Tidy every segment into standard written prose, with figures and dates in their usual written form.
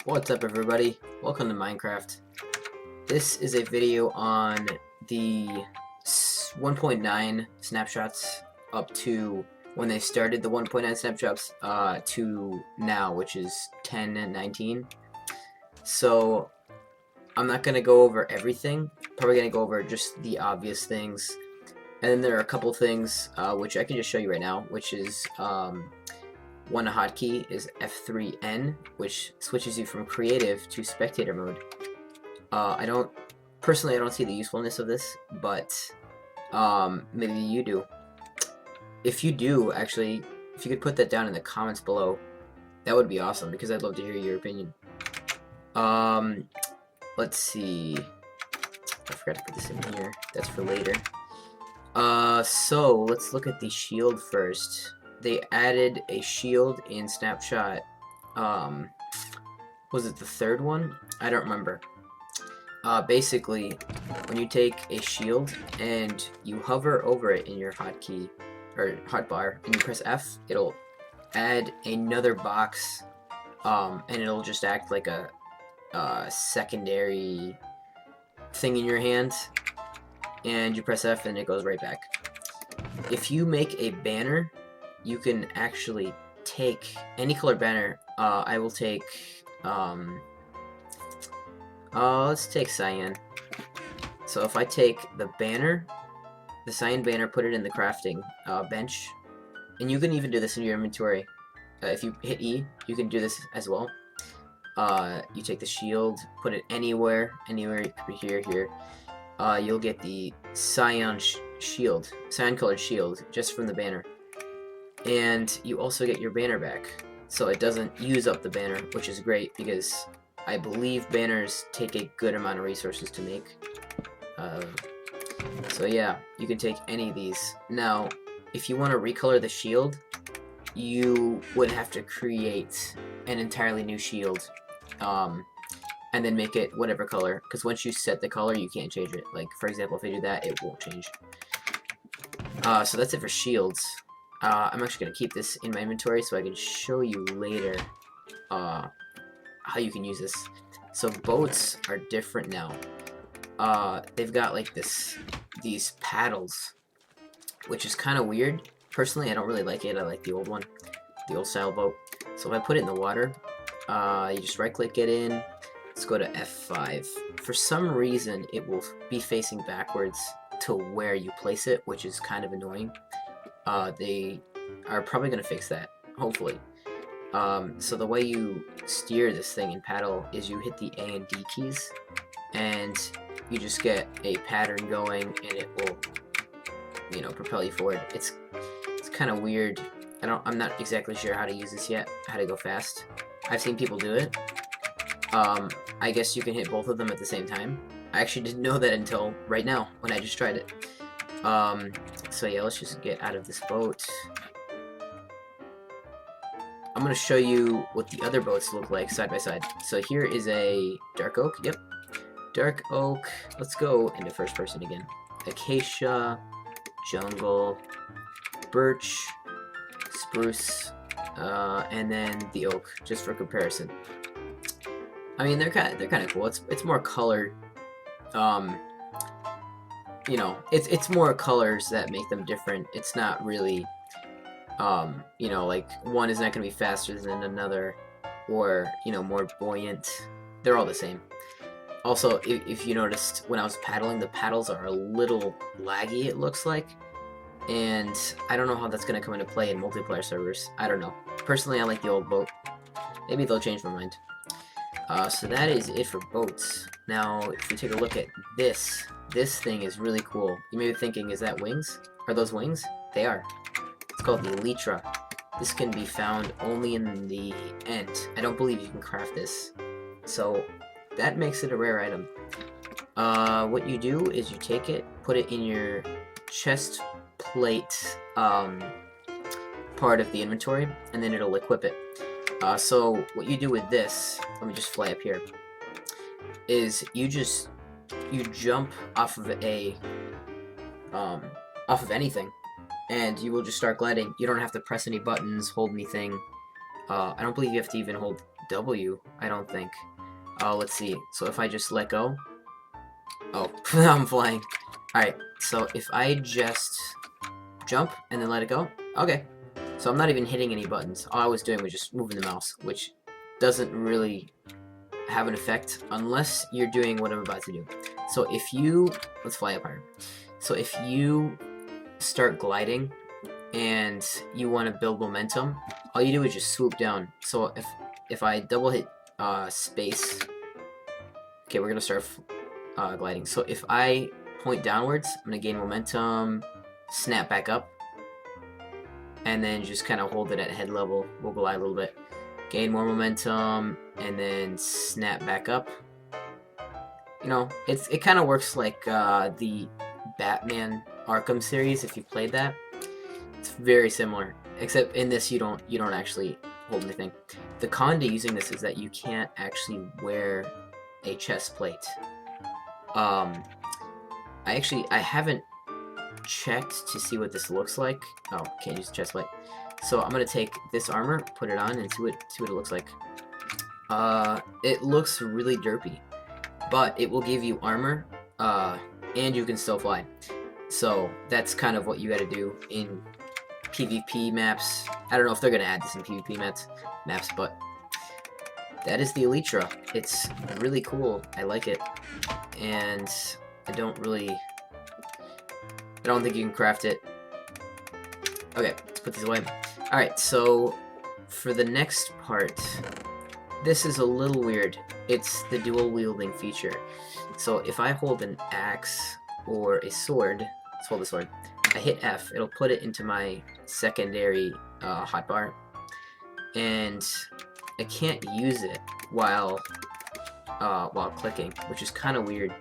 What's up, everybody? Welcome to Minecraft. This is a video on the 1.9 snapshots up to when they started the 1.9 snapshots to now, which is 10.19. So I'm not going to go over everything. Probably going to go over just the obvious things. And then there are a couple things which I can just show you right now, which is one hotkey is F3N, which switches you from creative to spectator mode. I don't see the usefulness of this, but maybe you do. If you do, actually, if you could put that down in the comments below, that would be awesome, because I'd love to hear your opinion. Let's see. I forgot to put this in here. That's for later. So let's look at the shield first. They added a shield in Snapshot. Was it the third one? I don't remember. Basically, when you take a shield and you hover over it in your hotkey or hotbar and you press F, it'll add another box, and it'll just act like a secondary thing in your hand. And you press F and it goes right back. If you make a banner, you can actually take any color banner. I will take, let's take cyan. So if I take the banner, the cyan banner, put it in the crafting bench, and you can even do this in your inventory. If you hit E, you can do this as well. You take the shield, put it anywhere, it could be here. You'll get the cyan colored shield, just from the banner. And you also get your banner back, so it doesn't use up the banner, which is great, because I believe banners take a good amount of resources to make. So yeah, you can take any of these. Now, if you want to recolor the shield, you would have to create an entirely new shield, and then make it whatever color, because once you set the color, you can't change it. Like, for example, if I do that, it won't change. So that's it for shields. I'm actually going to keep this in my inventory so I can show you later how you can use this. So boats are different now. They've got like these paddles, which is kind of weird. Personally, I don't really like it. I like the old one, the old style boat. So if I put it in the water, you just right click it in. Let's go to F5. For some reason, it will be facing backwards to where you place it, which is kind of annoying. They are probably going to fix that, hopefully. So the way you steer this thing in paddle is you hit the A and D keys, and you just get a pattern going, and it will, propel you forward. It's kind of weird. I'm not exactly sure how to use this yet, how to go fast. I've seen people do it. I guess you can hit both of them at the same time. I actually didn't know that until right now, when I just tried it. So yeah, let's just get out of this boat. I'm going to show you what the other boats look like side by side. So here is a dark oak. Yep. Dark oak. Let's go into first person again. Acacia, jungle, birch, spruce, and then the oak, just for comparison. I mean, they're kind of cool. It's more colored. It's more colors that make them different. It's not really, like one is not going to be faster than another, or, more buoyant. They're all the same. Also, if you noticed, when I was paddling, the paddles are a little laggy, it looks like. And I don't know how that's going to come into play in multiplayer servers. I don't know. Personally, I like the old boat. Maybe they'll change my mind. So that is it for boats. Now, if you take a look at this thing is really cool. You may be thinking, is that wings? Are those wings? They are. It's called the elytra. This can be found only in the end. I don't believe you can craft this. So that makes it a rare item. What you do is you take it, put it in your chest plate part of the inventory, and then it'll equip it. So what you do with this, let me just fly up here, is you jump off of anything, and you will just start gliding. You don't have to press any buttons, hold anything. I don't believe you have to even hold W, I don't think. Let's see. So if I just let go... Oh, I'm flying. Alright, so if I just jump and then let it go... Okay. So I'm not even hitting any buttons. All I was doing was just moving the mouse, which doesn't really have an effect unless you're doing what I'm about to do. So if you... Let's fly up higher. So if you start gliding and you want to build momentum, all you do is just swoop down. So if I double hit space... Okay, we're going to start gliding. So if I point downwards, I'm going to gain momentum, snap back up, and then just kind of hold it at head level. We'll glide a little bit. Gain more momentum, and then snap back up. You know, it kind of works like the Batman Arkham series, if you've played that. It's very similar, except in this you don't actually hold anything. The con to using this is that you can't actually wear a chest plate. I haven't checked to see what this looks like. Oh, can't use the chest plate. So I'm gonna take this armor, put it on, and see what it looks like. It looks really derpy, but it will give you armor, and you can still fly. So that's kind of what you gotta do in PvP maps. I don't know if they're gonna add this in PvP maps, but that is the Elytra. It's really cool. I like it, and I don't think you can craft it. Okay, let's put these away. Alright, so for the next part, this is a little weird. It's the dual wielding feature. So if I hold an axe or a sword, let's hold the sword, I hit F, it'll put it into my secondary hotbar, and I can't use it while clicking, which is kind of weird.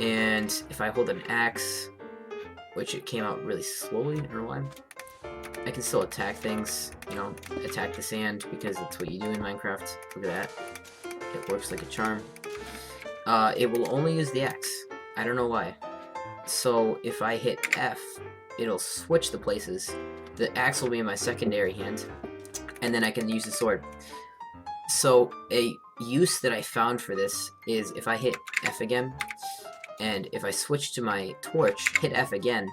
And if I hold an axe, which it came out really slowly, I don't know why, I can still attack things, you know, attack the sand, because that's what you do in Minecraft. Look at that. It works like a charm. It will only use the axe. I don't know why. So if I hit F, it'll switch the places. The axe will be in my secondary hand, and then I can use the sword. So a use that I found for this is if I hit F again, and if I switch to my torch, hit F again,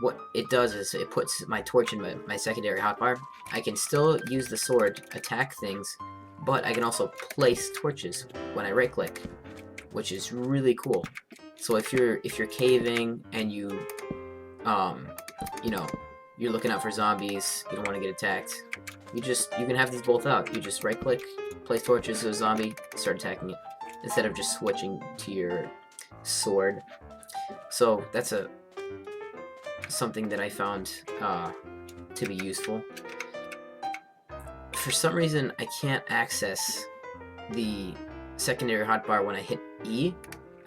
what it does is it puts my torch in my secondary hotbar. I can still use the sword, attack things, but I can also place torches when I right click, which is really cool. So if you're caving and you know, you're looking out for zombies, you don't want to get attacked, you can have these both out. You just right click, place torches to a zombie, start attacking it, instead of just switching to your sword. So that's something that I found to be useful. For some reason, I can't access the secondary hotbar when I hit E.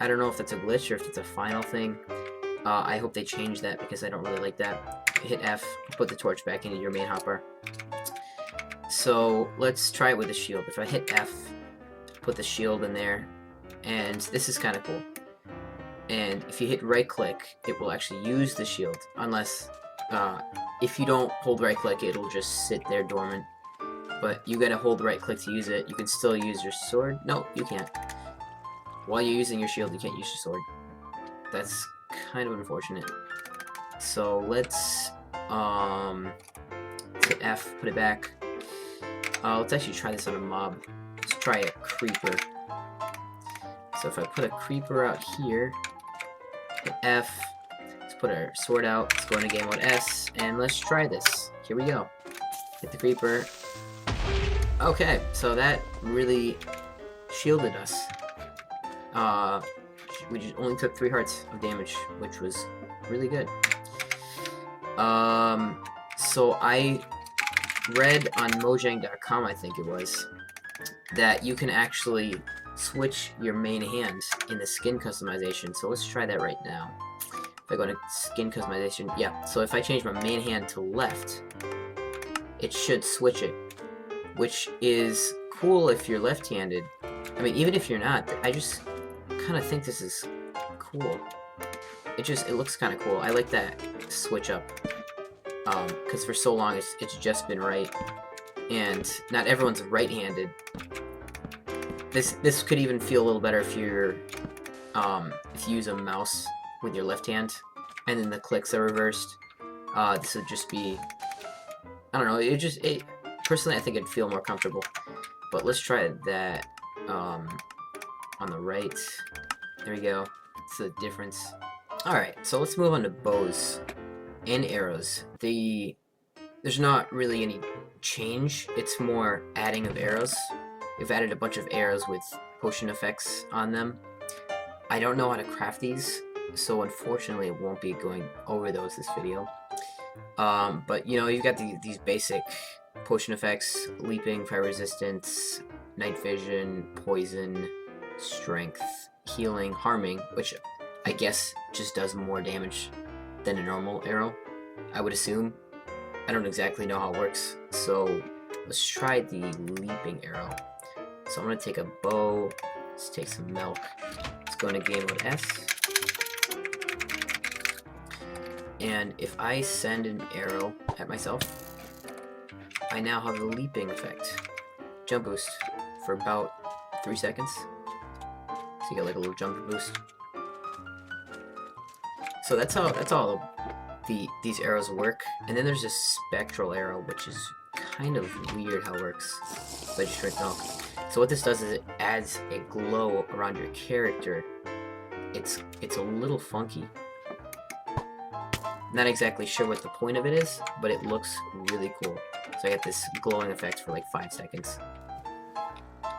I don't know if that's a glitch or if it's a final thing. I hope they change that, because I don't really like that. Hit F, put the torch back into your main hotbar. So let's try it with the shield. If I hit F, put the shield in there, and this is kind of cool. And if you hit right click, it will actually use the shield, unless if you don't hold right click, it'll just sit there dormant. But you gotta hold right click to use it. You can still use your sword. No, you can't. While you're using your shield, you can't use your sword. That's kind of unfortunate. So let's hit F, put it back. Let's actually try this on a mob. Let's try a creeper. So if I put a creeper out here, hit F, let's put our sword out, let's go into game mode S, and let's try this. Here we go. Hit the creeper. Okay, so that really shielded us. We just only took 3 hearts of damage, which was really good. So I read on Mojang.com, I think it was, that you can actually switch your main hand in the skin customization. So let's try that right now. If I go to skin customization, yeah. So if I change my main hand to left, it should switch it, which is cool if you're left-handed. I mean, even if you're not, I just kind of think this is cool. It looks kind of cool. I like that switch up, because for so long it's just been right. and not everyone's right-handed. This could even feel a little better if you use a mouse with your left hand, and then the clicks are reversed. This would just be, I don't know. Personally, I think it'd feel more comfortable. But let's try that on the right. There we go. It's the difference. All right, so let's move on to bows and arrows. There's not really any change. It's more adding of arrows. We've added a bunch of arrows with potion effects on them. I don't know how to craft these, so unfortunately it won't be going over those this video. But you know, you've got these basic potion effects: leaping, fire resistance, night vision, poison, strength, healing, harming, which I guess just does more damage than a normal arrow, I would assume. I don't exactly know how it works, so let's try the leaping arrow. So I'm going to take a bow, let's take some milk, let's go into game mode S, and if I send an arrow at myself, I now have the leaping effect. Jump boost for about 3 seconds, so you get like a little jump boost. So that's all these arrows work. And then there's this spectral arrow, which is kind of weird how it works. So I just drank milk. So what this does is it adds a glow around your character. It's a little funky. Not exactly sure what the point of it is, but it looks really cool. So I get this glowing effect for like 5 seconds.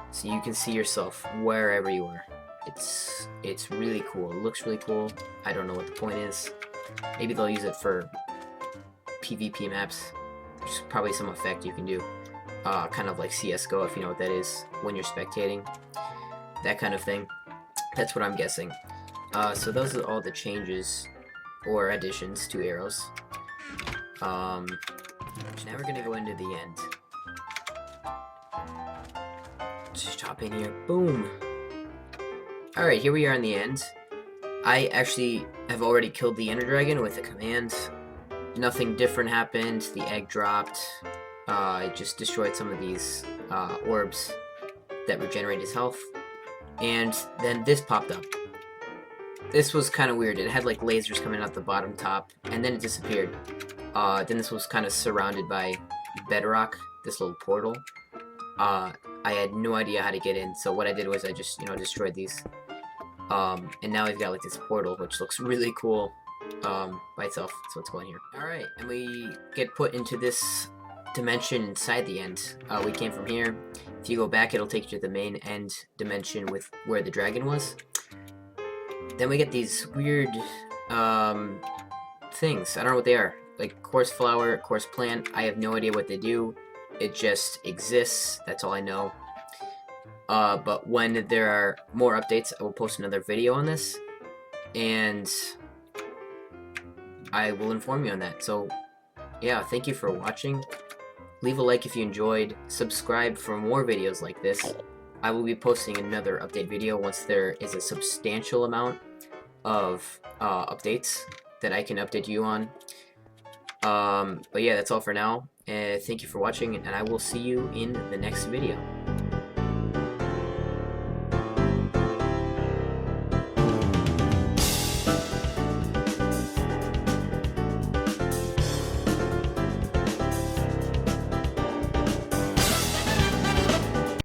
So you can see yourself wherever you are. It's really cool. It looks really cool. I don't know what the point is. Maybe they'll use it for PvP maps. There's probably some effect you can do. Kind of like CSGO, if you know what that is, when you're spectating. That kind of thing. That's what I'm guessing. So those are all the changes or additions to arrows. So now we're gonna go into the end. Just hop in here. Boom! Alright, here we are in the end. I actually have already killed the Ender Dragon with a command. Nothing different happened. The egg dropped. I just destroyed some of these orbs that regenerate his health. And then this popped up. This was kind of weird. It had like lasers coming out the bottom top, and then it disappeared. Then this was kind of surrounded by bedrock, this little portal. I had no idea how to get in, so what I did was I just, destroyed these. And now we've got like this portal, which looks really cool by itself. So let's go in here. Alright, and we get put into this dimension inside the end. We came from here. If you go back, it'll take you to the main end dimension with where the dragon was. Then we get these weird things. I don't know what they are. Like coarse flower, coarse plant. I have no idea what they do. It just exists. That's all I know. But when there are more updates, I will post another video on this, and I will inform you on that. So, yeah, thank you for watching. Leave a like if you enjoyed. Subscribe for more videos like this. I will be posting another update video once there is a substantial amount of updates that I can update you on. But yeah, that's all for now. Thank you for watching, and I will see you in the next video.